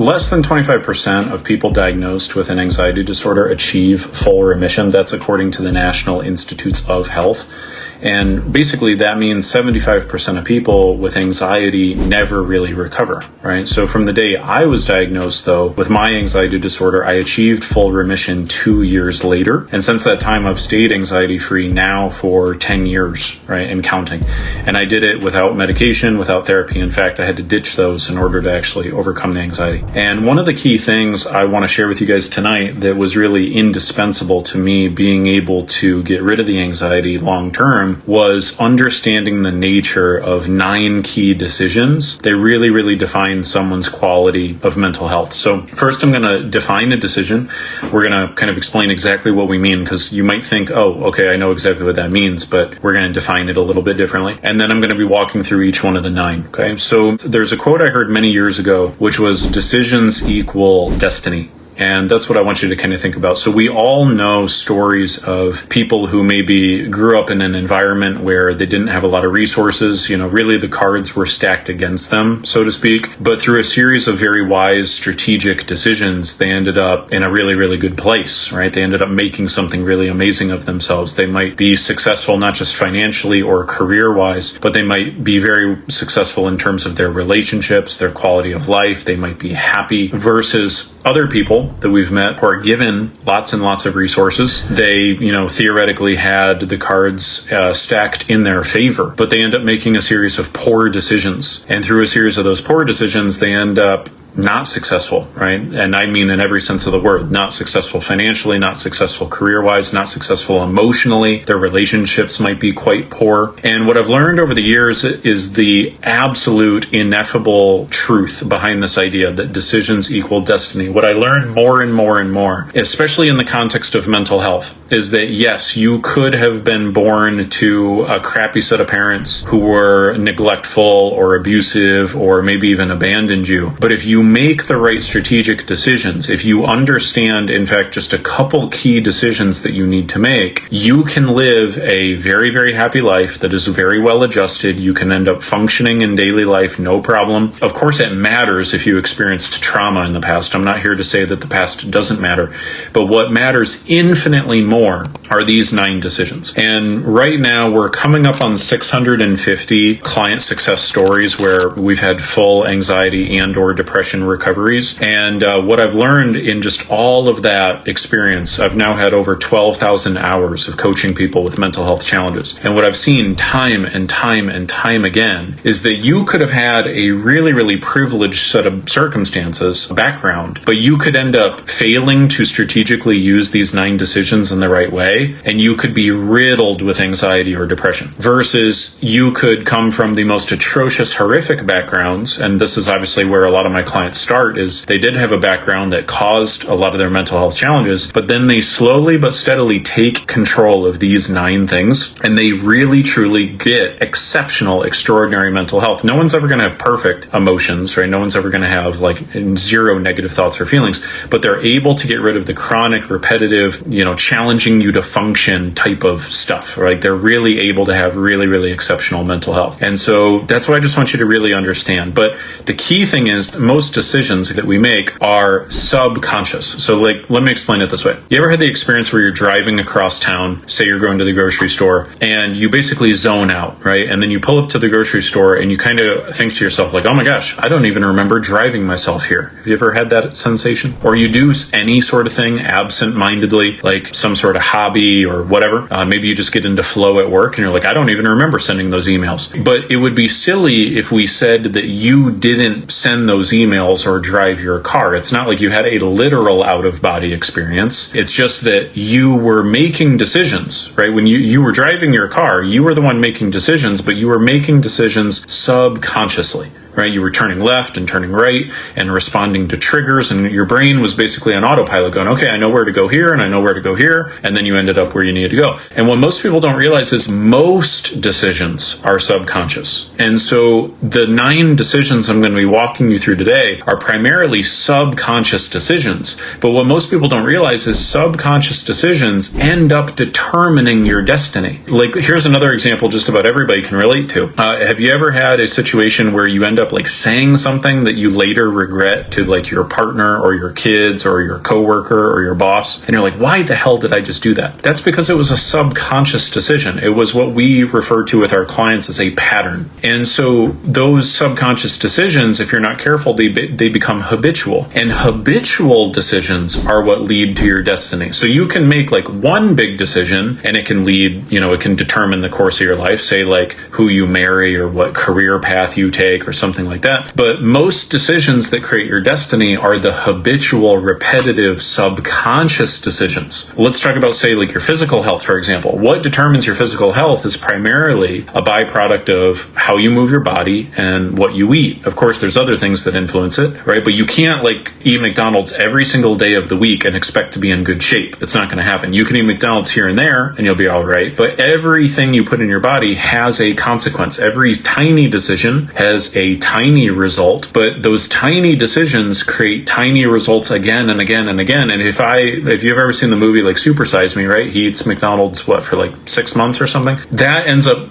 less than 25% of people diagnosed with an anxiety disorder achieve full remission. That's according to the National Institutes of Health. And basically that means 75% of people with anxiety never really recover, right? So from the day I was diagnosed, though, with my anxiety disorder, I achieved full remission 2 years later. And since that time, I've stayed anxiety-free now for 10 years, right, and counting. And I did it without medication, without therapy. In fact, I had to ditch those in order to actually overcome the anxiety. And one of the key things I want to share with you guys tonight that was really indispensable to me being able to get rid of the anxiety long-term was understanding the nature of 9 key decisions. They really, really define someone's quality of mental health. So first, I'm going to define a decision. We're going to kind of explain exactly what we mean, because you might think, oh, okay, I know exactly what that means, but we're going to define it a little bit differently. And then I'm going to be walking through each one of the 9. Okay. So there's a quote I heard many years ago, which was decisions equal destiny. And that's what I want you to kind of think about. So we all know stories of people who maybe grew up in an environment where they didn't have a lot of resources. You know, really the cards were stacked against them, so to speak. But through a series of very wise strategic decisions, they ended up in a really, really good place, right? They ended up making something really amazing of themselves. They might be successful, not just financially or career-wise, but they might be very successful in terms of their relationships, their quality of life. They might be happy versus other people that we've met who are given lots and lots of resources. They, theoretically had the cards stacked in their favor, but they end up making a series of poor decisions. And through a series of those poor decisions, they end up not successful, right? And I mean in every sense of the word, not successful financially, not successful career-wise, not successful emotionally. Their relationships might be quite poor. And what I've learned over the years is the absolute ineffable truth behind this idea that decisions equal destiny. What I learned more and more and more, especially in the context of mental health, is that yes, you could have been born to a crappy set of parents who were neglectful or abusive or maybe even abandoned you. But if you make the right strategic decisions, if you understand, in fact, just a couple key decisions that you need to make, you can live a very, very happy life that is very well adjusted. You can end up functioning in daily life, no problem. Of course, it matters if you experienced trauma in the past. I'm not here to say that the past doesn't matter, but what matters infinitely more are these 9 decisions. And right now, we're coming up on 650 client success stories where we've had full anxiety and or depression recoveries. And what I've learned in just all of that experience, I've now had over 12,000 hours of coaching people with mental health challenges. And what I've seen time and time and time again is that you could have had a really, really privileged set of circumstances, background, but you could end up failing to strategically use these 9 decisions in the right way, and you could be riddled with anxiety or depression. Versus you could come from the most atrocious, horrific backgrounds, and this is obviously where a lot of my clients start, is they did have a background that caused a lot of their mental health challenges, but then they slowly but steadily take control of these 9 things, and they really truly get exceptional, extraordinary mental health. No one's ever going to have perfect emotions, right? No one's ever going to have like 0 negative thoughts or feelings, but they're able to get rid of the chronic, repetitive, challenging you to function type of stuff, right? They're really able to have really, really exceptional mental health. And so that's what I just want you to really understand. But the key thing is most decisions that we make are subconscious. So let me explain it this way. You ever had the experience where you're driving across town, say you're going to the grocery store, and you basically zone out, right? And then you pull up to the grocery store and you kind of think to yourself like, oh my gosh, I don't even remember driving myself here. Have you ever had that sensation? Or you do any sort of thing absent-mindedly, like some sort of hobby or whatever. Maybe you just get into flow at work and you're like, I don't even remember sending those emails. But it would be silly if we said that you didn't send those emails or drive your car. It's not like you had a literal out-of-body experience. It's just that you were making decisions, right? When you were driving your car, you were the one making decisions, but you were making decisions subconsciously. Right? You were turning left and turning right and responding to triggers, and your brain was basically on autopilot going, okay, I know where to go here and I know where to go here. And then you ended up where you needed to go. And what most people don't realize is most decisions are subconscious. And so the 9 decisions I'm going to be walking you through today are primarily subconscious decisions. But what most people don't realize is subconscious decisions end up determining your destiny. Like, here's another example just about everybody can relate to. Have you ever had a situation where you end up up like saying something that you later regret to like your partner or your kids or your coworker or your boss, and you're like, why the hell did I just do that? That's because it was a subconscious decision. It was what we refer to with our clients as a pattern. And so those subconscious decisions, if you're not careful, they become habitual. And habitual decisions are what lead to your destiny. So you can make like one big decision and it can lead, it can determine the course of your life, say like who you marry or what career path you take or something like that. But most decisions that create your destiny are the habitual, repetitive, subconscious decisions. Let's talk about, say, like your physical health, for example. What determines your physical health is primarily a byproduct of how you move your body and what you eat. Of course, there's other things that influence it, right? But you can't like eat McDonald's every single day of the week and expect to be in good shape. It's not going to happen. You can eat McDonald's here and there and you'll be all right. But everything you put in your body has a consequence. Every tiny decision has a tiny result, but those tiny decisions create tiny results again and again and again. And if you've ever seen the movie like Super Size Me, right? He eats McDonald's for like 6 months or something. That ends up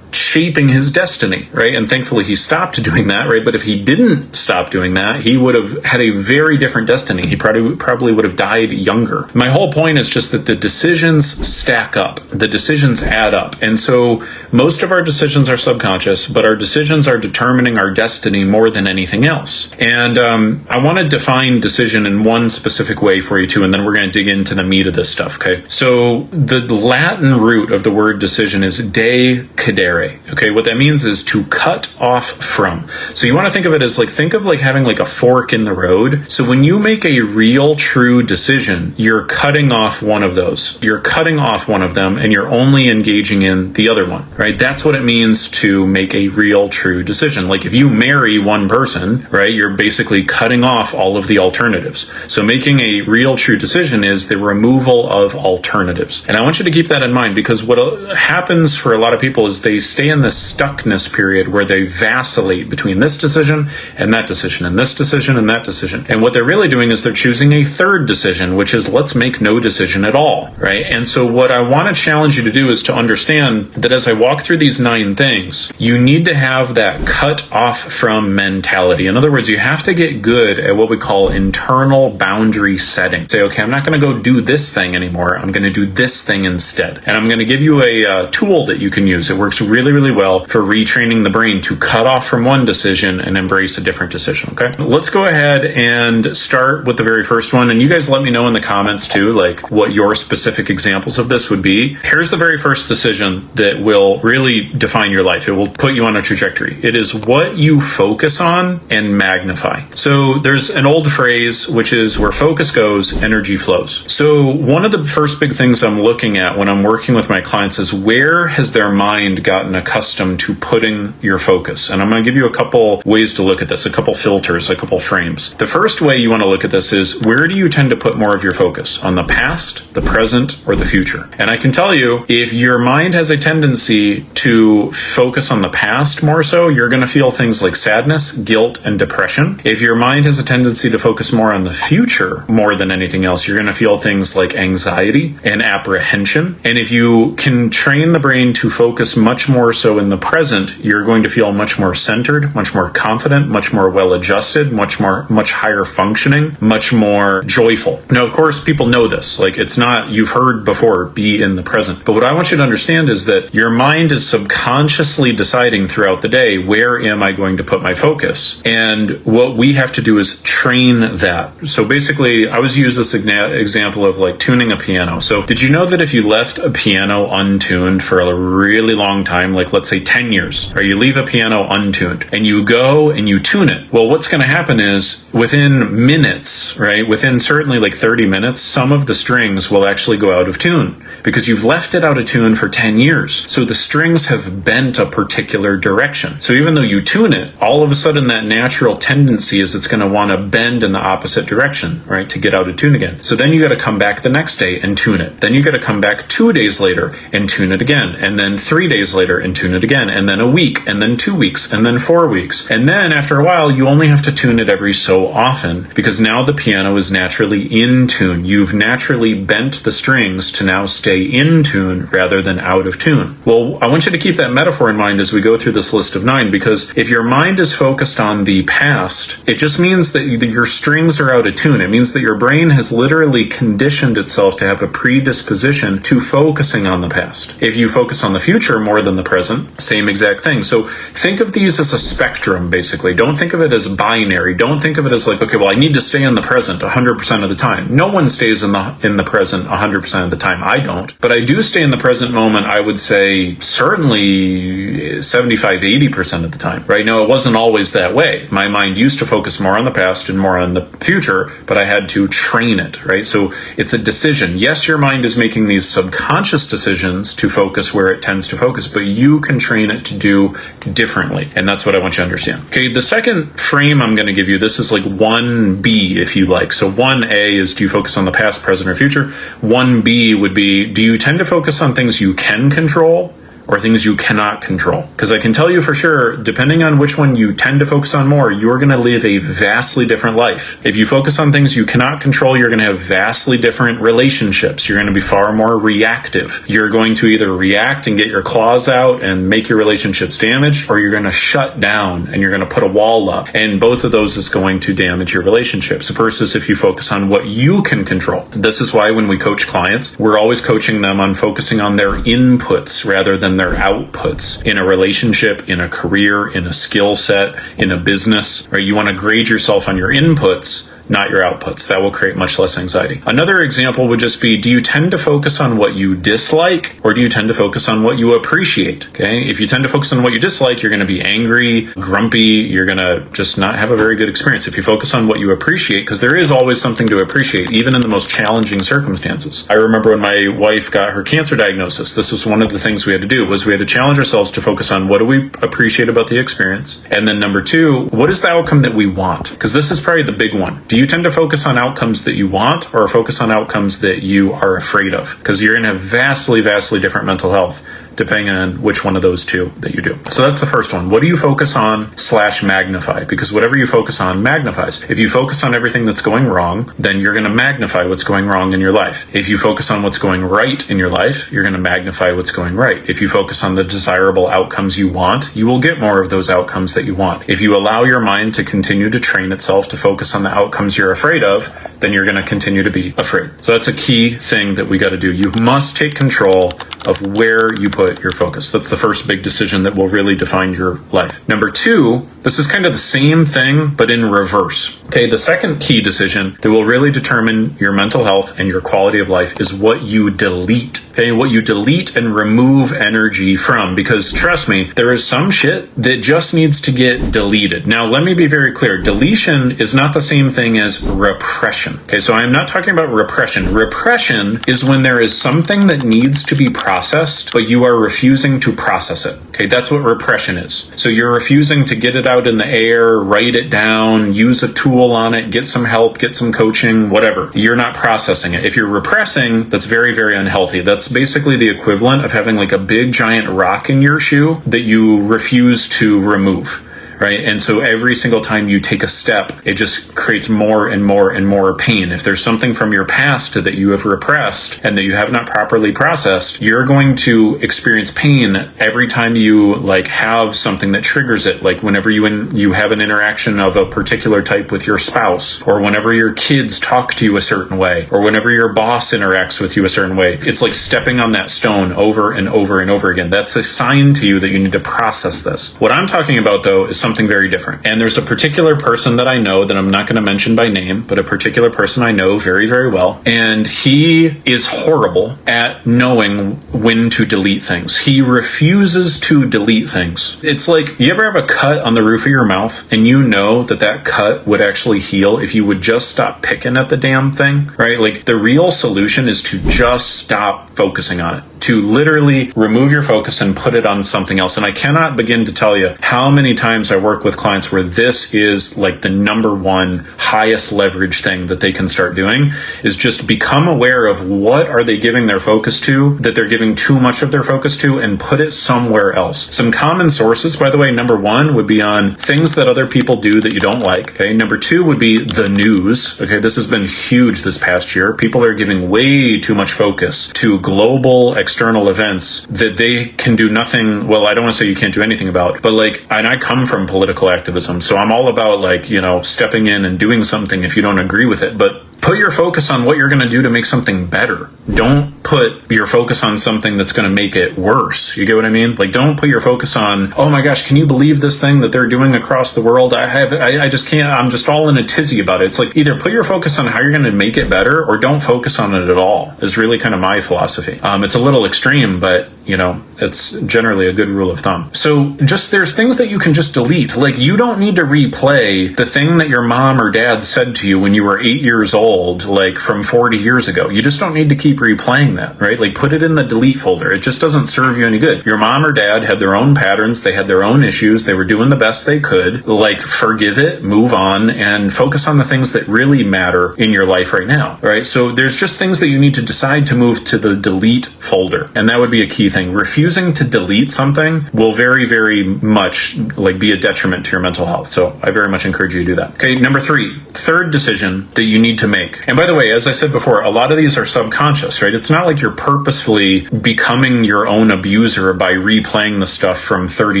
shaping his destiny, right? And thankfully he stopped doing that, right? But if he didn't stop doing that, he would have had a very different destiny. He probably would have died younger. My whole point is just that the decisions stack up. The decisions add up. And so most of our decisions are subconscious, but our decisions are determining our destiny more than anything else. And I want to define decision in one specific way for you too, and then we're going to dig into the meat of this stuff, okay? So the Latin root of the word decision is de cadere. Okay, what that means is to cut off from. So you want to think of it as think of having like a fork in the road. So when you make a real true decision, you're cutting off one of those. You're cutting off one of them and you're only engaging in the other one, right? That's what it means to make a real true decision. Like if you marry one person, right, you're basically cutting off all of the alternatives. So making a real true decision is the removal of alternatives. And I want you to keep that in mind, because what happens for a lot of people is they stay in this stuckness period where they vacillate between this decision and that decision and this decision and that decision. And what they're really doing is they're choosing a third decision, which is let's make no decision at all, right? And so what I want to challenge you to do is to understand that as I walk through these 9 things, you need to have that cut off from mentality. In other words, you have to get good at what we call internal boundary setting. Say, okay, I'm not going to go do this thing anymore. I'm going to do this thing instead. And I'm going to give you a tool that you can use. It works really well for retraining the brain to cut off from one decision and embrace a different decision, okay? Let's go ahead and start with the very first one. And you guys let me know in the comments too, like what your specific examples of this would be. Here's the very first decision that will really define your life. It will put you on a trajectory. It is what you focus on and magnify. So there's an old phrase, which is where focus goes, energy flows. So one of the first big things I'm looking at when I'm working with my clients is where has their mind gotten accustomed to putting your focus. And I'm going to give you a couple ways to look at this, a couple filters, a couple frames. The first way you want to look at this is where do you tend to put more of your focus? On the past, the present, or the future? And I can tell you, if your mind has a tendency to focus on the past more so, you're going to feel things like sadness, guilt, and depression. If your mind has a tendency to focus more on the future more than anything else, you're going to feel things like anxiety and apprehension. And if you can train the brain to focus much more so in the present, you're going to feel much more centered, much more confident, much more well-adjusted, much higher functioning, much more joyful. Now, of course, people know this. Like, it's not, you've heard before, be in the present. But what I want you to understand is that your mind is subconsciously deciding throughout the day, where am I going to put my focus? And what we have to do is train that. So basically, I always use this example of like tuning a piano. So did you know that if you left a piano untuned for a really long time, like let's say 10 years, or you leave a piano untuned and you go and you tune it, well, what's going to happen is within minutes, right, within certainly like 30 minutes, some of the strings will actually go out of tune because you've left it out of tune for 10 years. So the strings have bent a particular direction. So even though you tune it, all of a sudden that natural tendency is it's going to want to bend in the opposite direction, right, to get out of tune again. So then you got to come back the next day and tune it. Then you got to come back 2 days later and tune it again. And then 3 days later later and tune it again, and then a week, and then 2 weeks, and then 4 weeks. And then after a while, you only have to tune it every so often, because now the piano is naturally in tune. You've naturally bent the strings to now stay in tune rather than out of tune. Well, I want you to keep that metaphor in mind as we go through this list of 9, because if your mind is focused on the past, it just means that your strings are out of tune. It means that your brain has literally conditioned itself to have a predisposition to focusing on the past. If you focus on the future more than the present, same exact thing. So think of these as a spectrum, basically. Don't think of it as binary. Don't think of it as like, okay, well, I need to stay in the present 100% of the time. No one stays in the present 100% of the time. I don't. But I do stay in the present moment, I would say, certainly 75, 80% of the time. Right now, it wasn't always that way. My mind used to focus more on the past and more on the future, but I had to train it, right? So it's a decision. Yes, your mind is making these subconscious decisions to focus where it tends to focus, but you can train it to do differently. And that's what I want you to understand. Okay, the second frame I'm going to give you, this is like 1B, if you like. So 1A is, do you focus on the past, present, or future? 1B would be, do you tend to focus on things you can control or things you cannot control? Because I can tell you for sure, depending on which one you tend to focus on more, you're going to live a vastly different life. If you focus on things you cannot control, you're going to have vastly different relationships. You're going to be far more reactive. You're going to either react and get your claws out and make your relationships damaged, or you're going to shut down and you're going to put a wall up. And both of those is going to damage your relationships versus if you focus on what you can control. This is why when we coach clients, we're always coaching them on focusing on their inputs rather than their outputs in a relationship, in a career, in a skill set, in a business, right? You want to grade yourself on your inputs, not your outputs. That will create much less anxiety. Another example would just be, do you tend to focus on what you dislike or do you tend to focus on what you appreciate? Okay. If you tend to focus on what you dislike, you're going to be angry, grumpy. You're going to just not have a very good experience. If you focus on what you appreciate, because there is always something to appreciate, even in the most challenging circumstances. I remember when my wife got her cancer diagnosis, this was one of the things we had to do, was we had to challenge ourselves to focus on what do we appreciate about the experience? And then number 2, what is the outcome that we want? Because this is probably the big one. Do you tend to focus on outcomes that you want or focus on outcomes that you are afraid of? Because you're going to have vastly, vastly different mental health depending on which one of those two that you do. So that's the first one. What do you focus on / magnify? Because whatever you focus on magnifies. If you focus on everything that's going wrong, then you're going to magnify what's going wrong in your life. If you focus on what's going right in your life, you're going to magnify what's going right. If you focus on the desirable outcomes you want, you will get more of those outcomes that you want. If you allow your mind to continue to train itself to focus on the outcomes you're afraid of, then you're going to continue to be afraid. So that's a key thing that we got to do. You must take control of where you put your focus. That's the first big decision that will really define your life. Number 2, this is kind of the same thing, but in reverse. Okay, the second key decision that will really determine your mental health and your quality of life is what you delete. Okay, what you delete and remove energy from, because trust me, there is some shit that just needs to get deleted. Now, let me be very clear. Deletion is not the same thing as repression. Okay, so I'm not talking about repression. Repression is when there is something that needs to be processed, but you are refusing to process it. Okay, that's what repression is. So you're refusing to get it out in the air, write it down, use a tool on it, get some help, get some coaching, whatever. You're not processing it. If you're repressing, that's very, very unhealthy. That's basically the equivalent of having like a big giant rock in your shoe that you refuse to remove. Right? And so every single time you take a step, it just creates more and more and more pain. If there's something from your past that you have repressed and that you have not properly processed, you're going to experience pain every time you like have something that triggers it. Like whenever you have an interaction of a particular type with your spouse, or whenever your kids talk to you a certain way, or whenever your boss interacts with you a certain way. It's like stepping on that stone over and over and over again. That's a sign to you that you need to process this. What I'm talking about though is something very different. And there's a particular person that I know that I'm not going to mention by name, but a particular person I know very, very well. And he is horrible at knowing when to delete things. He refuses to delete things. It's like, you ever have a cut on the roof of your mouth and you know that that cut would actually heal if you would just stop picking at the damn thing, right? Like the real solution is to just stop focusing on it. to literally remove your focus and put it on something else. And I cannot begin to tell you how many times I work with clients where this is like the number one highest leverage thing that they can start doing, is just become aware of what are they giving their focus to, that they're giving too much of their focus to, and put it somewhere else. Some common sources, by the way, number one would be on things that other people do that you don't like. Okay. Number two would be the news. Okay. This has been huge this past year. People are giving way too much focus to global external events that they can do nothing. Well, I don't want to say you can't do anything about, but like, and I come from political activism, so I'm all about like, stepping in and doing something if you don't agree with it. But put your focus on what you're going to do to make something better. Don't put your focus on something that's going to make it worse. You get what I mean? Like, don't put your focus on, oh my gosh, can you believe this thing that they're doing across the world? I just can't. I'm just all in a tizzy about it. It's like, either put your focus on how you're going to make it better, or don't focus on it at all, is really kind of my philosophy. It's a little extreme, but it's generally a good rule of thumb. So just, there's things that you can just delete. Like, you don't need to replay the thing that your mom or dad said to you when you were 8 years old, like from 40 years ago. You just don't need to keep replaying that, right? Like, put it in the delete folder. It just doesn't serve you any good. Your mom or dad had their own patterns. They had their own issues. They were doing the best they could. Like, forgive it, move on, and focus on the things that really matter in your life right now, right? So there's just things that you need to decide to move to the delete folder. And that would be a key thing. Refusing to delete something will very, very much like be a detriment to your mental health. So I very much encourage you to do that. Okay, number three, third decision that you need to make. And by the way, as I said before, a lot of these are subconscious, right? It's not like you're purposefully becoming your own abuser by replaying the stuff from 30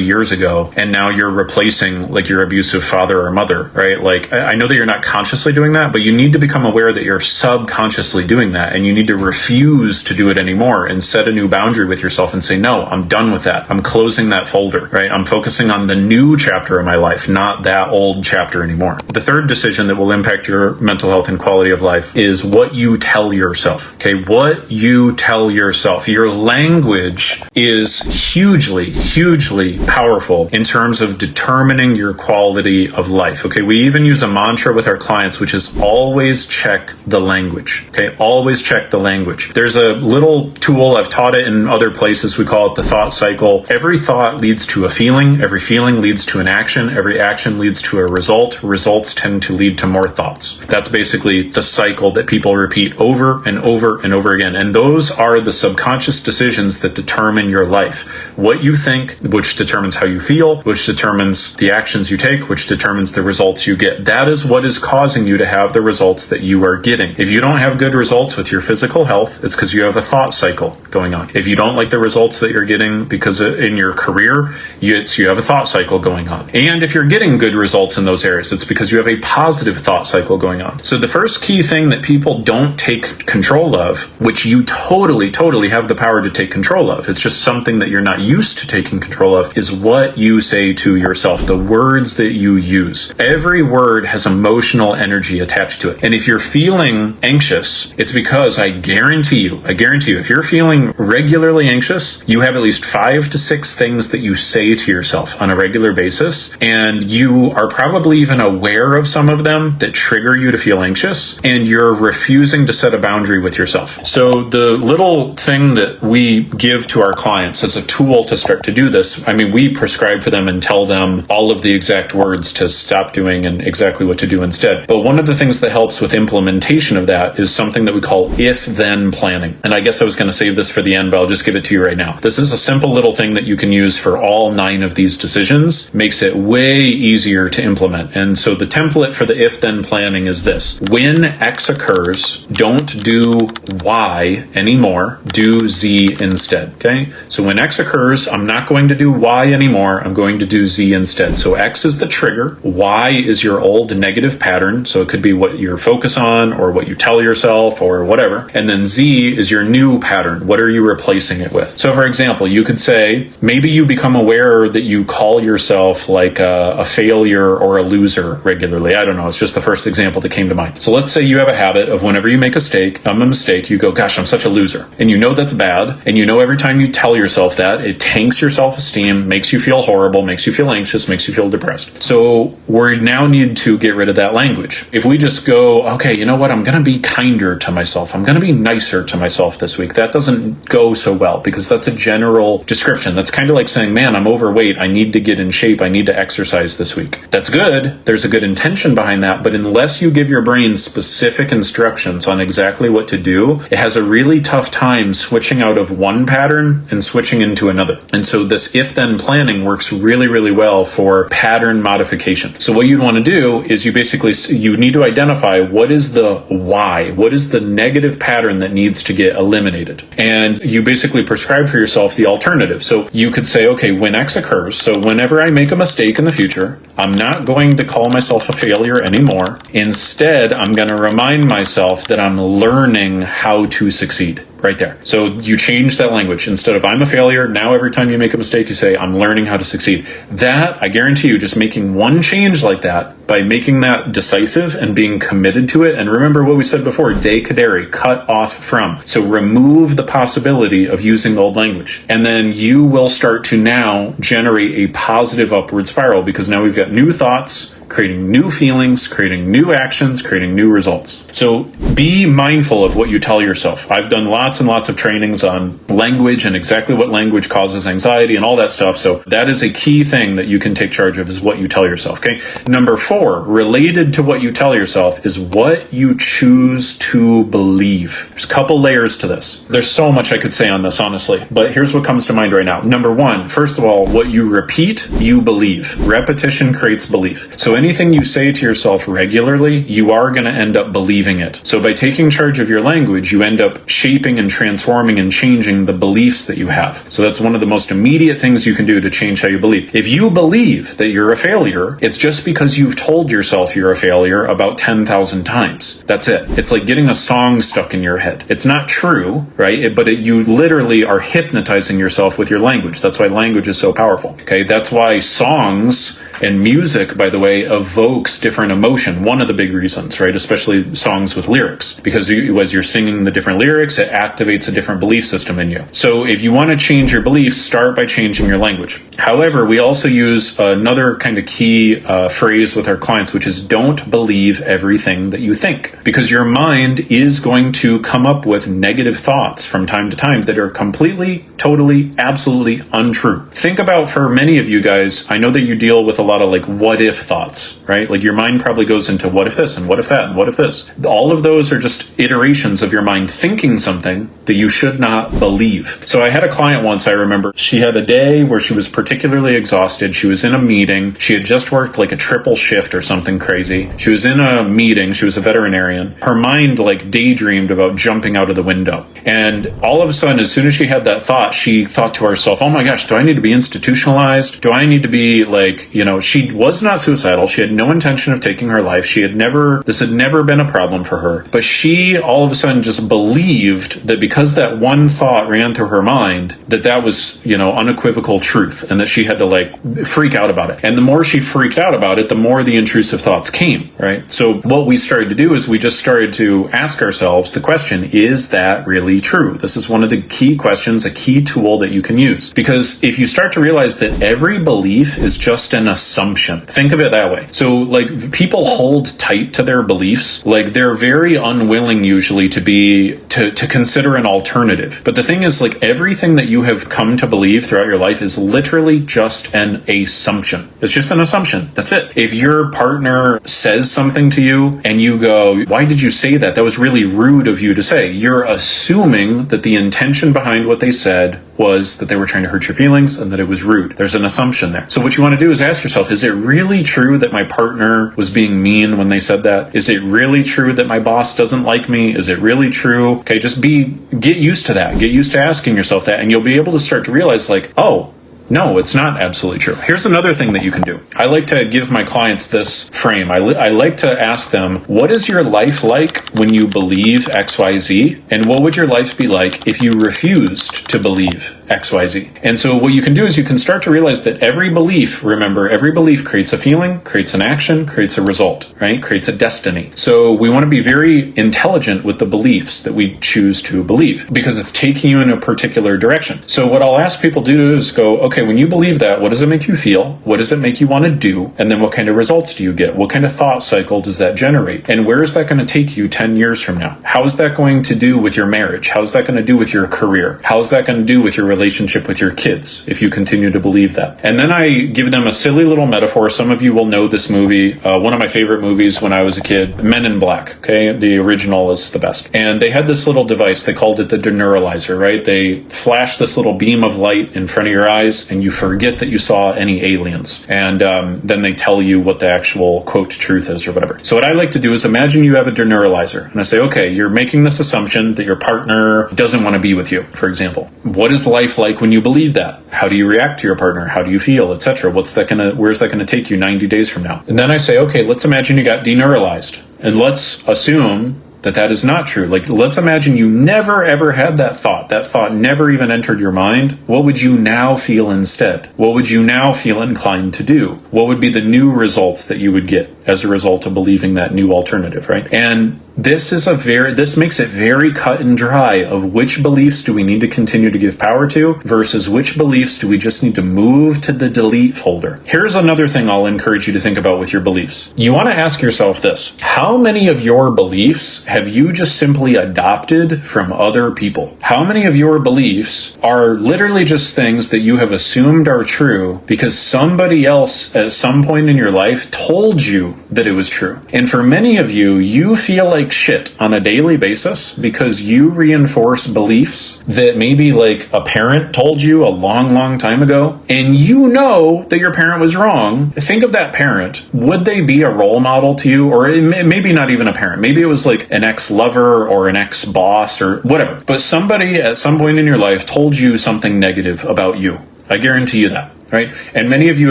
years ago, and now you're replacing like your abusive father or mother, right? Like, I know that you're not consciously doing that, but you need to become aware that you're subconsciously doing that, and you need to refuse to do it anymore and set a new boundary with yourself and say, no, I'm done with that. I'm closing that folder, right? I'm focusing on the new chapter of my life, not that old chapter anymore. The third decision that will impact your mental health and quality of life is what you tell yourself. Okay, what you tell yourself. Your language is hugely, hugely powerful in terms of determining your quality of life. Okay, we even use a mantra with our clients, which is always check the language. Okay, always check the language. There's a little tool, I've taught it in other places. We call it the thought cycle. Every thought leads to a feeling. Every feeling leads to an action. Every action leads to a result. Results tend to lead to more thoughts. That's basically the cycle that people repeat over and over and over again. And those are the subconscious decisions that determine your life. What you think, which determines how you feel, which determines the actions you take, which determines the results you get. That is what is causing you to have the results that you are getting. If you don't have good results with your physical health, it's because you have a thought cycle going on. If you don't like the results that you're getting because in your career, you have a thought cycle going on. And if you're getting good results in those areas, it's because you have a positive thought cycle going on. So the first key thing that people don't take control of, which you totally have the power to take control of, it's just something that you're not used to taking control of, is what you say to yourself, the words that you use. Every word has emotional energy attached to it. And if you're feeling anxious, it's because I guarantee you, if you're feeling regularly anxious, you have at least 5 to 6 things that you say to yourself on a regular basis, and you are probably even aware of some of them that trigger you to feel anxious, and you're refusing to set a boundary with yourself. So the little thing that we give to our clients as a tool to start to do this, I mean, we prescribe for them and tell them all of the exact words to stop doing and exactly what to do instead. But one of the things that helps with implementation of that is something that we call if-then planning. And I guess I was going to save this for the end, but I'll just give it to you right now. This is a simple little thing that you can use for all 9 of these decisions. Makes it way easier to implement. And so the template for the if-then planning is this. When X occurs, don't do Y anymore. Do Z instead. Okay? So when X occurs, I'm not going to do Y anymore. I'm going to do Z instead. So X is the trigger. Y is your old negative pattern. So it could be what you focus on or what you tell yourself or whatever. And then Z is your new pattern. What are you replacing it with? with. So for example, you could say, maybe you become aware that you call yourself like a failure or a loser regularly. I don't know. It's just the first example that came to mind. So let's say you have a habit of whenever you make a mistake, you go, gosh, I'm such a loser. And you know that's bad. And you know every time you tell yourself that, it tanks your self-esteem, makes you feel horrible, makes you feel anxious, makes you feel depressed. So we now need to get rid of that language. If we just go, okay, you know what? I'm going to be kinder to myself. I'm going to be nicer to myself this week. That doesn't go so well because that's a general description. That's kind of like saying, man, I'm overweight. I need to get in shape. I need to exercise this week. That's good. There's a good intention behind that. But unless you give your brain specific instructions on exactly what to do, it has a really tough time switching out of one pattern and switching into another. And so this if-then planning works really, really well for pattern modification. So what you'd want to do is you need to identify what is the why, what is the negative pattern that needs to get eliminated. And you basically prescribe for yourself the alternative. So you could say, okay, when X occurs, so whenever I make a mistake in the future, I'm not going to call myself a failure anymore. Instead, I'm going to remind myself that I'm learning how to succeed. Right there. So you change that language. Instead of I'm a failure, now every time you make a mistake, you say, I'm learning how to succeed. That, I guarantee you, just making one change like that, by making that decisive and being committed to it, and remember what we said before, de cadere, cut off from. So remove the possibility of using old language. And then you will start to now generate a positive upward spiral because now we've got new thoughts, creating new feelings, creating new actions, creating new results. So be mindful of what you tell yourself. I've done lots and lots of trainings on language and exactly what language causes anxiety and all that stuff. So that is a key thing that you can take charge of is what you tell yourself. Okay. Number 4, related to what you tell yourself is what you choose to believe. There's a couple layers to this. There's so much I could say on this, honestly, but here's what comes to mind right now. Number 1, first of all, what you repeat, you believe. Repetition creates belief. So anything you say to yourself regularly, you are going to end up believing it. So by taking charge of your language, you end up shaping and transforming and changing the beliefs that you have. So that's one of the most immediate things you can do to change how you believe. If you believe that you're a failure, it's just because you've told yourself you're a failure about 10,000 times. That's it. It's like getting a song stuck in your head. It's not true, right? But you literally are hypnotizing yourself with your language. That's why language is so powerful. Okay, that's why songs and music, by the way, evokes different emotion. One of the big reasons, right? Especially songs with lyrics, because as you're singing the different lyrics, it activates a different belief system in you. So if you want to change your beliefs, start by changing your language. However, we also use another kind of key phrase with our clients, which is don't believe everything that you think, because your mind is going to come up with negative thoughts from time to time that are completely, totally, absolutely untrue. Think about, for many of you guys, I know that you deal with a lot of like what if thoughts, right? Like your mind probably goes into what if this and what if that and what if this. All of those are just iterations of your mind thinking something that you should not believe. So I had a client once, I remember, she had a day where she was particularly exhausted. She was in a meeting. She had just worked like a triple shift or something crazy. She was in a meeting. She was a veterinarian. Her mind like daydreamed about jumping out of the window. And all of a sudden, as soon as she had that thought, she thought to herself, oh my gosh, do I need to be institutionalized? Do I need to be like, she was not suicidal. She had no intention of taking her life. This had never been a problem for her. But she all of a sudden just believed that because that one thought ran through her mind, that was, unequivocal truth, and that she had to like freak out about it. And the more she freaked out about it, the more the intrusive thoughts came, right? So what we started to do is we just started to ask ourselves the question, is that really true? This is one of the key questions, a key tool that you can use. Because if you start to realize that every belief is just an assumption, think of it that way. So like people hold tight to their beliefs, like they're very unwilling usually to consider an alternative. But the thing is, like everything that you have come to believe throughout your life is literally just an assumption. It's just an assumption. That's it. If your partner says something to you and you go, why did you say that? That was really rude of you to say. You're assuming that the intention behind what they said was that they were trying to hurt your feelings and that it was rude. There's an assumption there. So what you want to do is ask yourself, is it really true that my partner was being mean when they said that? Is it really true that my boss doesn't like me? Is it really true? Okay, get used to that. Get used to asking yourself that, and you'll be able to start to realize like, oh, No, it's not absolutely true. Here's another thing that you can do. I like to give my clients this frame. I like to ask them, what is your life like when you believe XYZ? And what would your life be like if you refused to believe XYZ? And so what you can do is you can start to realize that every belief, remember, every belief creates a feeling, creates an action, creates a result, right? Creates a destiny. So we want to be very intelligent with the beliefs that we choose to believe because it's taking you in a particular direction. So what I'll ask people to do is go, okay, when you believe that, what does it make you feel? What does it make you want to do? And then what kind of results do you get? What kind of thought cycle does that generate? And where is that going to take you 10 years from now? How is that going to do with your marriage? How is that going to do with your career? How is that going to do with your relationship with your kids if you continue to believe that? And then I give them a silly little metaphor. Some of you will know this movie. One of my favorite movies when I was a kid, Men in Black. Okay, the original is the best. And they had this little device. They called it the deneuralizer, right? They flash this little beam of light in front of your eyes and you forget that you saw any aliens. And then they tell you what the actual quote truth is or whatever. So what I like to do is imagine you have a deneuralizer. And I say, okay, you're making this assumption that your partner doesn't want to be with you, for example. What is life like when you believe that? How do you react to your partner? How do you feel, etc.? Where's that going to take you 90 days from now? And then I say, okay, let's imagine you got deneuralized. And let's assume that is not true. Like, let's imagine you never ever had that thought. That thought never even entered your mind. What would you now feel instead? What would you now feel inclined to do? What would be the new results that you would get as a result of believing that new alternative, right? And this makes it very cut and dry of which beliefs do we need to continue to give power to versus which beliefs do we just need to move to the delete folder. Here's another thing I'll encourage you to think about with your beliefs. You want to ask yourself this: how many of your beliefs have you just simply adopted from other people? How many of your beliefs are literally just things that you have assumed are true because somebody else at some point in your life told you that it was true? And for many of you, you feel like shit on a daily basis because you reinforce beliefs that maybe like a parent told you a long time ago, and you know that your parent was wrong. Think of that parent. Would they be a role model to you? Or maybe not even a parent. Maybe it was like an ex-lover or an ex-boss or whatever. But somebody at some point in your life told you something negative about you. I guarantee you that. Right? And many of you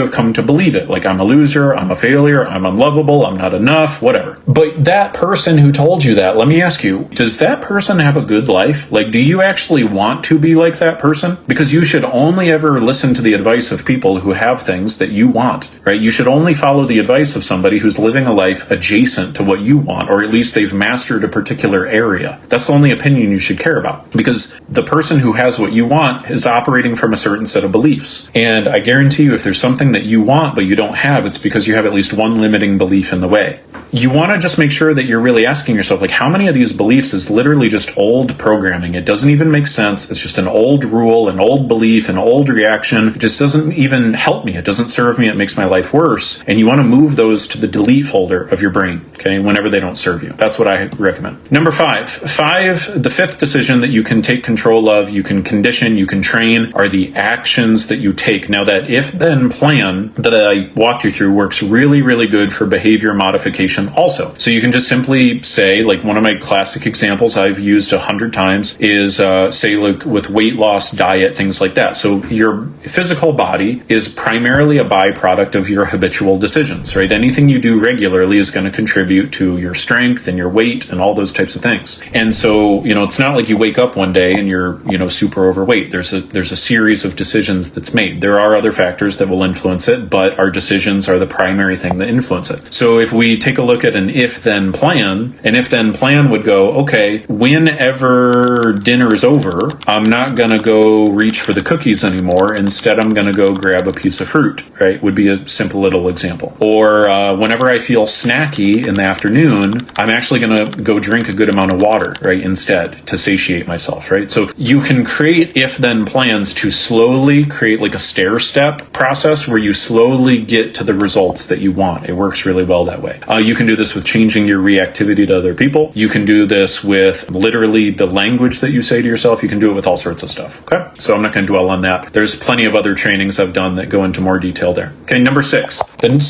have come to believe it. Like, I'm a loser, I'm a failure, I'm unlovable, I'm not enough, whatever. But that person who told you that, let me ask you, does that person have a good life? Like, do you actually want to be like that person? Because you should only ever listen to the advice of people who have things that you want, right? You should only follow the advice of somebody who's living a life adjacent to what you want, or at least they've mastered a particular area. That's the only opinion you should care about. Because the person who has what you want is operating from a certain set of beliefs. And I guarantee you, if there's something that you want but you don't have, it's because you have at least one limiting belief in the way. You want to just make sure that you're really asking yourself, like, how many of these beliefs is literally just old programming? It doesn't even make sense. It's just an old rule, an old belief, an old reaction. It just doesn't even help me. It doesn't serve me. It makes my life worse. And you want to move those to the delete folder of your brain, okay, whenever they don't serve you. That's what I recommend. Number five, the fifth decision that you can take control of, you can condition, you can train, are the actions that you take. Now, that if-then plan that I walked you through works really, really good for behavior modification also. So you can just simply say, like, one of my classic examples I've used 100 times is say, like, with weight loss, diet, things like that. So your physical body is primarily a byproduct of your habitual decisions, right? Anything you do regularly is going to contribute to your strength and your weight and all those types of things. And so, it's not like you wake up one day and you're, super overweight. There's a series of decisions that's made. There are other factors that will influence it, but our decisions are the primary thing that influence it. So if we take a look at an if-then plan, an if-then plan would go, okay, whenever dinner is over, I'm not going to go reach for the cookies anymore. Instead, I'm going to go grab a piece of fruit, right? Would be a simple little example. Or whenever I feel snacky in the afternoon, I'm actually going to go drink a good amount of water, right? Instead, to satiate myself, right? So you can create if-then plans to slowly create like a stair-step process where you slowly get to the results that you want. It works really well that way. You can do this with changing your reactivity to other people. You can do this with literally the language that you say to yourself. You can do it with all sorts of stuff. Okay. So I'm not going to dwell on that. There's plenty of other trainings I've done that go into more detail there. Okay. Number 6. The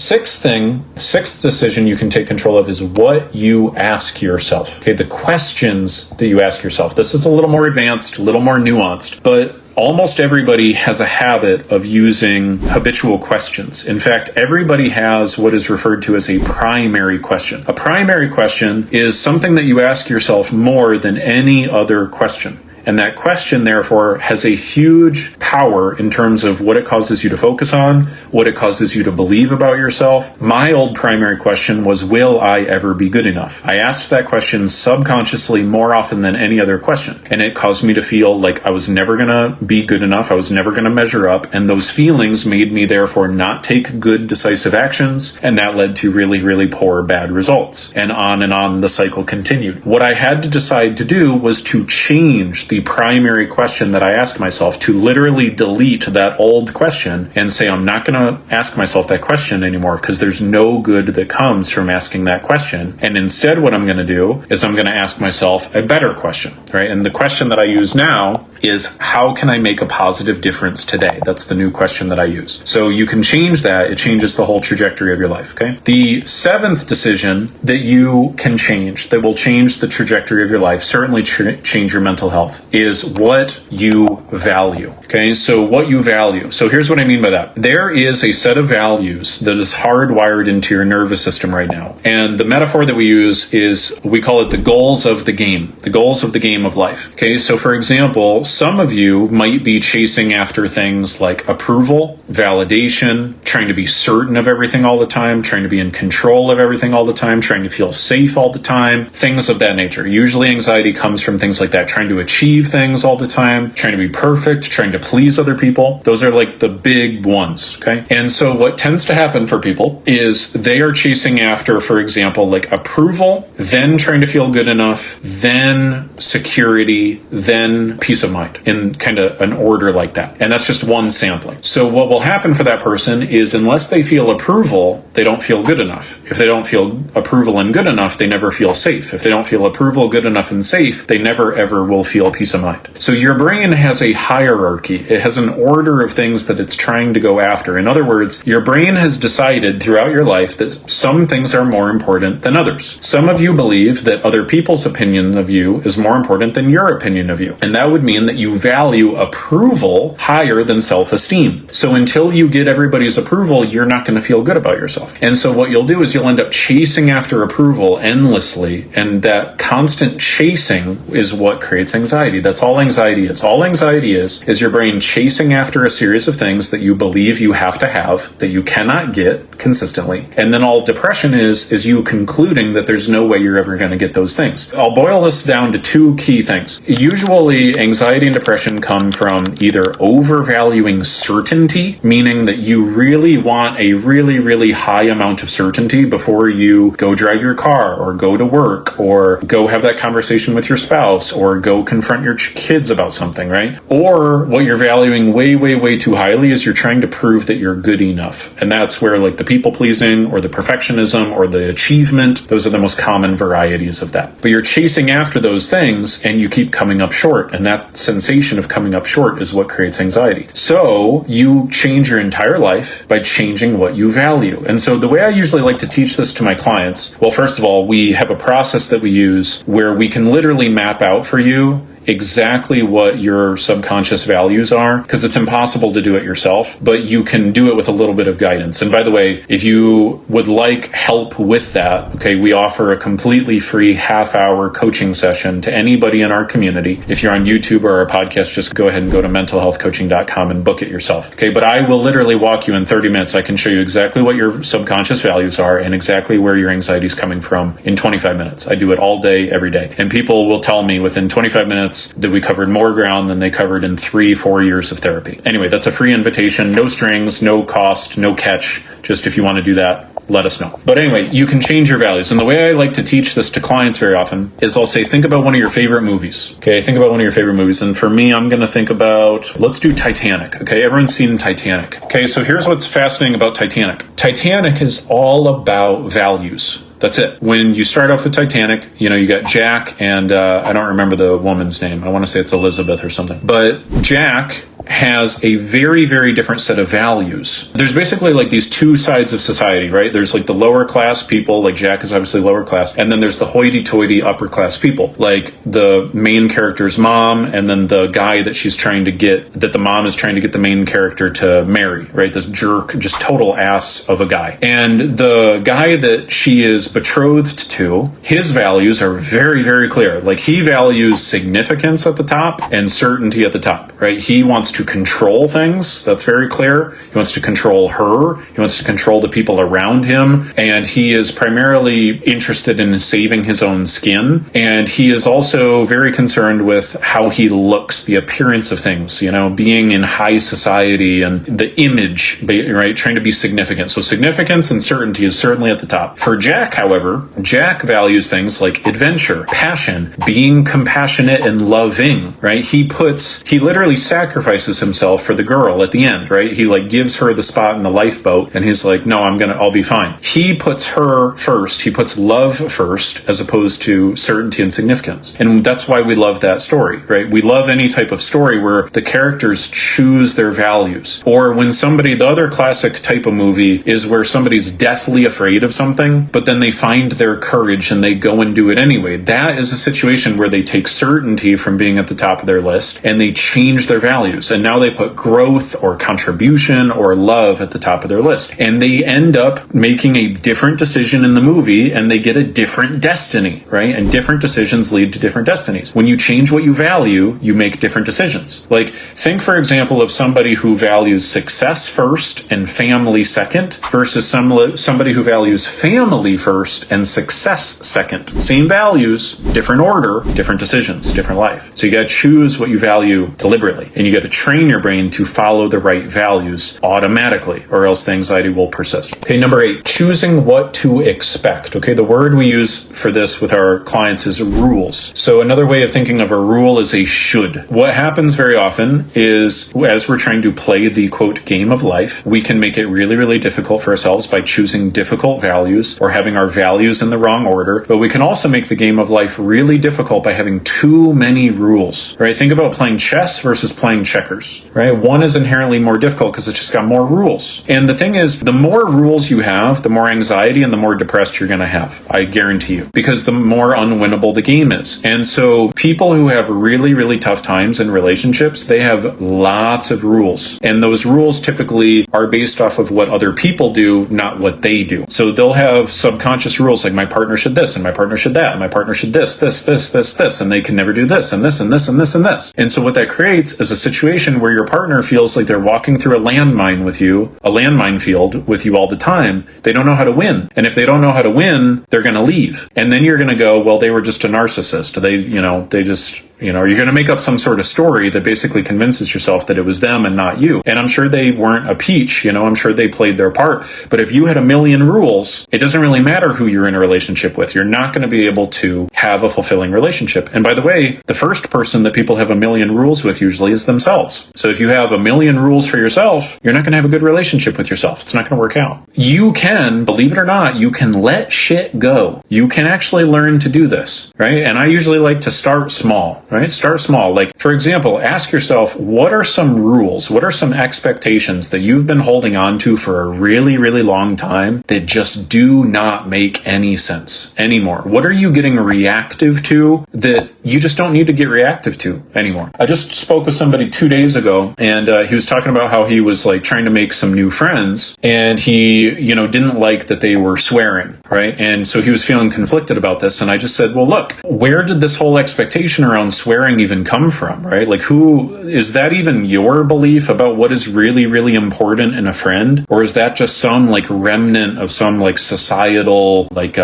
sixth decision you can take control of is what you ask yourself. Okay. The questions that you ask yourself. This is a little more advanced, a little more nuanced, but almost everybody has a habit of using habitual questions. In fact, everybody has what is referred to as a primary question. A primary question is something that you ask yourself more than any other question. And that question, therefore, has a huge power in terms of what it causes you to focus on, what it causes you to believe about yourself. My old primary question was, will I ever be good enough? I asked that question subconsciously more often than any other question. And it caused me to feel like I was never going to be good enough. I was never going to measure up. And those feelings made me, therefore, not take good, decisive actions. And that led to really, really poor, bad results. And on the cycle continued. What I had to decide to do was to change the primary question that I asked myself, to literally delete that old question and say, I'm not going to ask myself that question anymore because there's no good that comes from asking that question. And instead, what I'm going to do is I'm going to ask myself a better question, right? And the question that I use now is, how can I make a positive difference today? That's the new question that I use. So you can change that. It changes the whole trajectory of your life, okay? The seventh decision that you can change, that will change the trajectory of your life, certainly change your mental health, is what you value, okay? So what you value. So here's what I mean by that. There is a set of values that is hardwired into your nervous system right now. And the metaphor that we use is, we call it the goals of the game of life, okay? So for example, some of you might be chasing after things like approval, validation, trying to be certain of everything all the time, trying to be in control of everything all the time, trying to feel safe all the time, things of that nature. Usually anxiety comes from things like that, trying to achieve things all the time, trying to be perfect, trying to please other people. Those are like the big ones, okay? And so what tends to happen for people is they are chasing after, for example, like approval, then trying to feel good enough, then security, then peace of mind, in kind of an order like that. And that's just one sampling. So what will happen for that person is, unless they feel approval, they don't feel good enough. If they don't feel approval and good enough, they never feel safe. If they don't feel approval, good enough, and safe, they never ever will feel peace of mind. So your brain has a hierarchy. It has an order of things that it's trying to go after. In other words, your brain has decided throughout your life that some things are more important than others. Some of you believe that other people's opinion of you is more important than your opinion of you. And that would mean that you value approval higher than self-esteem. So until you get everybody's approval, you're not going to feel good about yourself. And so what you'll do is you'll end up chasing after approval endlessly. And that constant chasing is what creates anxiety. That's all anxiety is. All anxiety is your brain chasing after a series of things that you believe you have to have, that you cannot get consistently. And then all depression is you concluding that there's no way you're ever going to get those things. I'll boil this down to two key things. Usually anxiety and depression come from either overvaluing certainty, meaning that you really want a really, really high amount of certainty before you go drive your car or go to work or go have that conversation with your spouse or go confront your kids about something, right? Or what you're valuing way, way, way too highly is you're trying to prove that you're good enough. And that's where like the people pleasing or the perfectionism or the achievement, those are the most common varieties of that. But you're chasing after those things and you keep coming up short. And that sensation of coming up short is what creates anxiety. So you change your entire life by changing what you value. And so the way I usually like to teach this to my clients, well, first of all, we have a process that we use where we can literally map out for you exactly what your subconscious values are, because it's impossible to do it yourself, but you can do it with a little bit of guidance. And by the way, if you would like help with that, okay, we offer a completely free half-hour coaching session to anybody in our community. If you're on YouTube or our podcast, just go ahead and go to mentalhealthcoaching.com and book it yourself. Okay, but I will literally walk you in 30 minutes. I can show you exactly what your subconscious values are and exactly where your anxiety is coming from in 25 minutes. I do it all day, every day. And people will tell me within 25 minutes that we covered more ground than they covered in 3-4 years of therapy. Anyway, that's a free invitation, no strings, no cost, no catch. Just if you want to do that, let us know. But anyway, you can change your values. And the way I like to teach this to clients very often is I'll say, think about one of your favorite movies. Okay, think about one of your favorite movies. And for me, I'm going to think about, let's do Titanic. Okay, everyone's seen Titanic. Okay, so here's what's fascinating about Titanic. Titanic is all about values. That's it. When you start off with Titanic, you got Jack and I don't remember the woman's name. I want to say it's Elizabeth or something. But Jack has a very, very different set of values. There's basically like these two sides of society, right? There's like the lower class people, like Jack is obviously lower class, and then there's the hoity-toity upper class people, like the main character's mom, and then the guy that the mom is trying to get the main character to marry, right? This jerk, just total ass of a guy. And the guy that she is betrothed to, his values are very, very clear. Like, he values significance at the top and certainty at the top, right? He wants to control things. That's very clear. He wants to control her. He wants to control the people around him. And he is primarily interested in saving his own skin. And he is also very concerned with how he looks, the appearance of things, being in high society and the image, right? Trying to be significant. So significance and certainty is certainly at the top. For Jack, however, Jack values things like adventure, passion, being compassionate and loving, right? He literally sacrifices himself for the girl at the end, right? He like gives her the spot in the lifeboat and he's like, no, I'll be fine. He puts her first. He puts love first as opposed to certainty and significance. And that's why we love that story, right? We love any type of story where the characters choose their values. Or when the other classic type of movie is where somebody's deathly afraid of something, but then they find their courage and they go and do it anyway. That is a situation where they take certainty from being at the top of their list and they change their values. And now they put growth or contribution or love at the top of their list. And they end up making a different decision in the movie and they get a different destiny, right? And different decisions lead to different destinies. When you change what you value, you make different decisions. Like, think, for example, of somebody who values success first and family second versus somebody who values family first and success second. Same values, different order, different decisions, different life. So you got to choose what you value deliberately, and you got to train your brain to follow the right values automatically, or else the anxiety will persist. Okay, number 8, choosing what to expect. Okay, the word we use for this with our clients is rules. So another way of thinking of a rule is a should. What happens very often is, as we're trying to play the quote game of life, we can make it really, really difficult for ourselves by choosing difficult values or having our values in the wrong order. But we can also make the game of life really difficult by having too many rules, right? Think about playing chess versus playing checkers, right? One is inherently more difficult because it's just got more rules. And the thing is, the more rules you have, the more anxiety and the more depressed you're going to have. I guarantee you, because the more unwinnable the game is. And so people who have really, really tough times in relationships, they have lots of rules. And those rules typically are based off of what other people do, not what they do. So they'll have subconscious rules like my partner should this and my partner should that and my partner should this, and they can never do this and this and this and this and this. And so what that creates is a situation where your partner feels like they're walking through a landmine field with you all the time. They don't know how to win. And if they don't know how to win, they're going to leave. And then you're going to go, well, they were just a narcissist. You're going to make up some sort of story that basically convinces yourself that it was them and not you. And I'm sure they weren't a peach, I'm sure they played their part. But if you had a million rules, it doesn't really matter who you're in a relationship with. You're not going to be able to have a fulfilling relationship. And by the way, the first person that people have a million rules with usually is themselves. So if you have a million rules for yourself, you're not going to have a good relationship with yourself. It's not going to work out. You can, believe it or not, you can let shit go. You can actually learn to do this, right? And I usually like to start small. Right? Start small. Like, for example, ask yourself, what are some rules? What are some expectations that you've been holding on to for a really, really long time that just do not make any sense anymore? What are you getting reactive to that you just don't need to get reactive to anymore? I just spoke with somebody 2 days ago, and he was talking about how he was like trying to make some new friends, and he, didn't like that they were swearing, right? And so he was feeling conflicted about this. And I just said, well, look, where did this whole expectation around swearing even come from, right? Like, who is that even your belief about what is really, really important in a friend? Or is that just some like remnant of some like societal like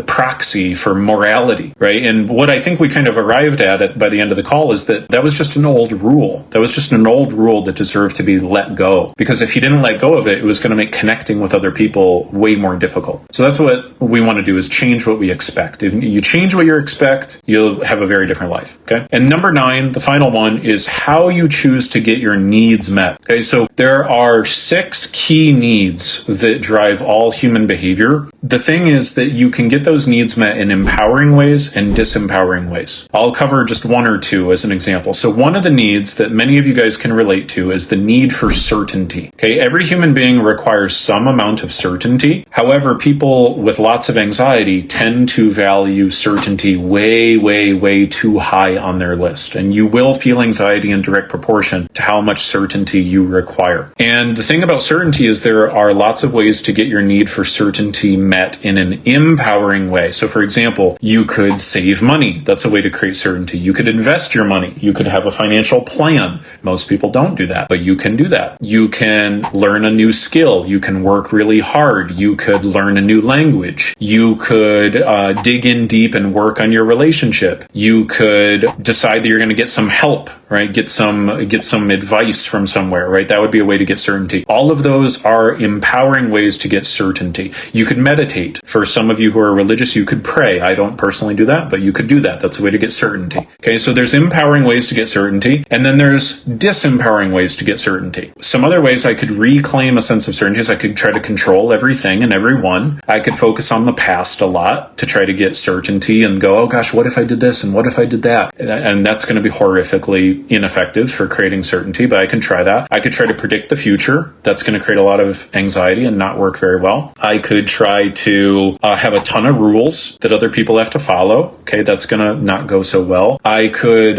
proxy for morality, right? And what I think we kind of arrived at by the end of the call is that was just an old rule. That was just an old rule that deserved to be let go. Because if you didn't let go of it, it was going to make connecting with other people way more difficult. So that's what we want to do, is change what we expect. If you change what you expect, you'll have a very different life, okay? And number 9, the final one, is how you choose to get your needs met. Okay, so there are 6 key needs that drive all human behavior. the thing is that you can get those needs met in empowering ways and disempowering ways. I'll cover just one or two as an example. So one of the needs that many of you guys can relate to is the need for certainty. Okay, every human being requires some amount of certainty. However, people with lots of anxiety tend to value certainty way, way, way too high on their list. And you will feel anxiety in direct proportion to how much certainty you require. And the thing about certainty is there are lots of ways to get your need for certainty met in an empowering way. So for example, you could save money. That's a way to create certainty. You could invest your money. You could have a financial plan. Most people don't do that, but you can do that. You can learn a new skill. You can work really hard. You could learn a new language. You could dig in deep and work on your relationship. You could decide that you're going to get some help, right? Get some advice from somewhere, right? That would be a way to get certainty. All of those are empowering ways to get certainty. You could meditate. For some of you who are religious, you could pray. I don't personally do that, but you could do that. That's a way to get certainty. Okay, so there's empowering ways to get certainty, and then there's disempowering ways to get certainty. Some other ways I could reclaim a sense of certainty is I could try to control everything and everyone. I could focus on the past a lot to try to get certainty and go, oh gosh, what if I did this and what if I did that? And that's going to be horrifically ineffective for creating certainty, but I can try that. I could try to predict the future. That's going to create a lot of anxiety and not work very well. I could try to have a ton of rules that other people have to follow. Okay, that's going to not go so well. I could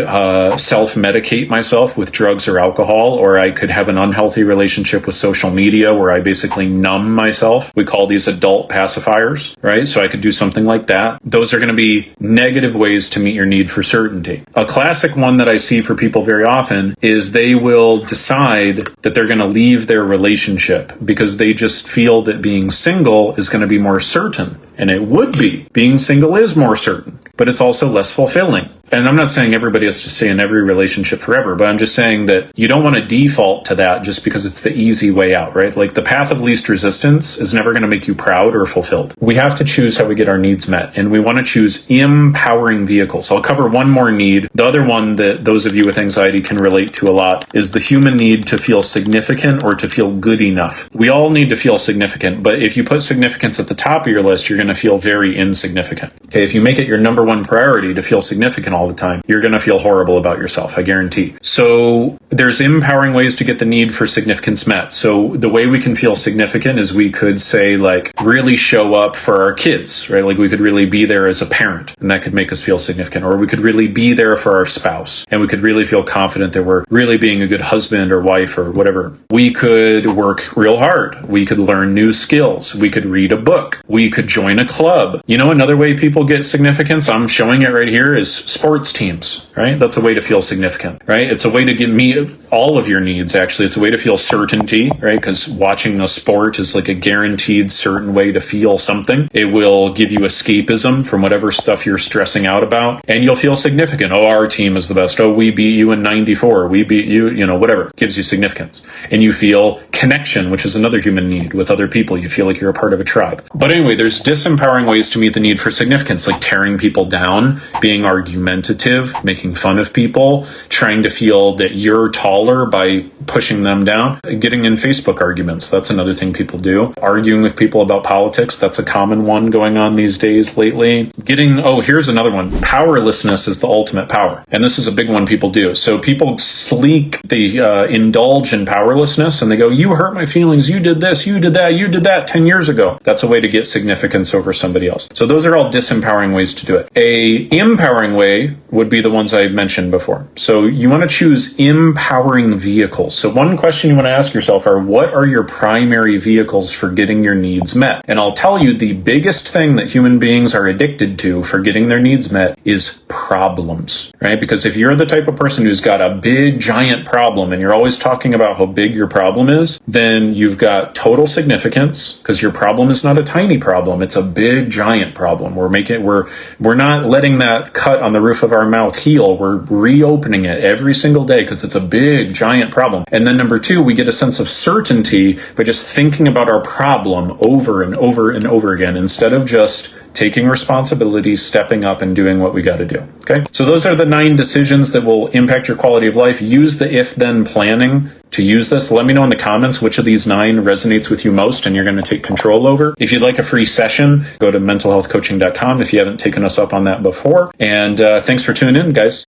self-medicate myself with drugs or alcohol, or I could have an unhealthy relationship with social media where I basically numb myself. We call these adult pacifiers, right? So I could do something like that. Those are going to be negative ways to meet your need for certainty. A classic one that I see for people very often is they will decide that they're going to leave their relationship because they just feel that being single is going to be more certain. And it would be. Being single is more certain, but it's also less fulfilling. And I'm not saying everybody has to stay in every relationship forever, but I'm just saying that you don't want to default to that just because it's the easy way out, right? Like the path of least resistance is never going to make you proud or fulfilled. We have to choose how we get our needs met, and we want to choose empowering vehicles. I'll cover one more need. The other one that those of you with anxiety can relate to a lot is the human need to feel significant or to feel good enough. We all need to feel significant, but if you put significance at the top of your list, you're going to feel very insignificant. Okay, if you make it your number one priority to feel significant all the time, you're going to feel horrible about yourself, I guarantee. So there's empowering ways to get the need for significance met. So the way we can feel significant is we could say like really show up for our kids, right? Like we could really be there as a parent and that could make us feel significant. Or we could really be there for our spouse and we could really feel confident that we're really being a good husband or wife or whatever. We could work real hard. We could learn new skills. We could read a book. We could join a club. You know, another way people get significance, I'm showing it right here, is sports teams, right? That's a way to feel significant, right? It's a way to meet all of your needs, actually. It's a way to feel certainty, right? Because watching a sport is like a guaranteed certain way to feel something. It will give you escapism from whatever stuff you're stressing out about, and you'll feel significant. Oh, our team is the best. Oh, we beat you in 94. We beat you, you know, whatever. It gives you significance. And you feel connection, which is another human need with other people. You feel like you're a part of a tribe. But anyway, there's disempowering ways to meet the need for significance, like tearing people down, being argumentative, making fun of people, trying to feel that you're taller by pushing them down, getting in Facebook arguments. That's another thing people do. Arguing with people about politics. That's a common one going on these days lately. Here's another one. Powerlessness is the ultimate power. And this is a big one people do. So people they indulge in powerlessness and they go, you hurt my feelings. You did this, you did that 10 years ago. That's a way to get significance over somebody else. So those are all disempowering ways to do it. A empowering way would be the ones I mentioned before. So you want to choose empowering vehicles. So one question you want to ask yourself are, what are your primary vehicles for getting your needs met? And I'll tell you, the biggest thing that human beings are addicted to for getting their needs met is problems, right? Because if you're the type of person who's got a big, giant problem and you're always talking about how big your problem is, then you've got total significance because your problem is not a tiny problem. It's a big, giant problem. We're not letting that cut on the roof of our mouth heal. We're reopening it every single day because it's a big, giant problem. And then number two, we get a sense of certainty by just thinking about our problem over and over and over again instead of just taking responsibility, stepping up, and doing what we got to do. Okay. So those are the 9 decisions that will impact your quality of life. Use the if-then planning to use this. Let me know in the comments which of these 9 resonates with you most and you're going to take control over. If you'd like a free session, go to mentalhealthcoaching.com if you haven't taken us up on that before. And thanks for tuning in, guys.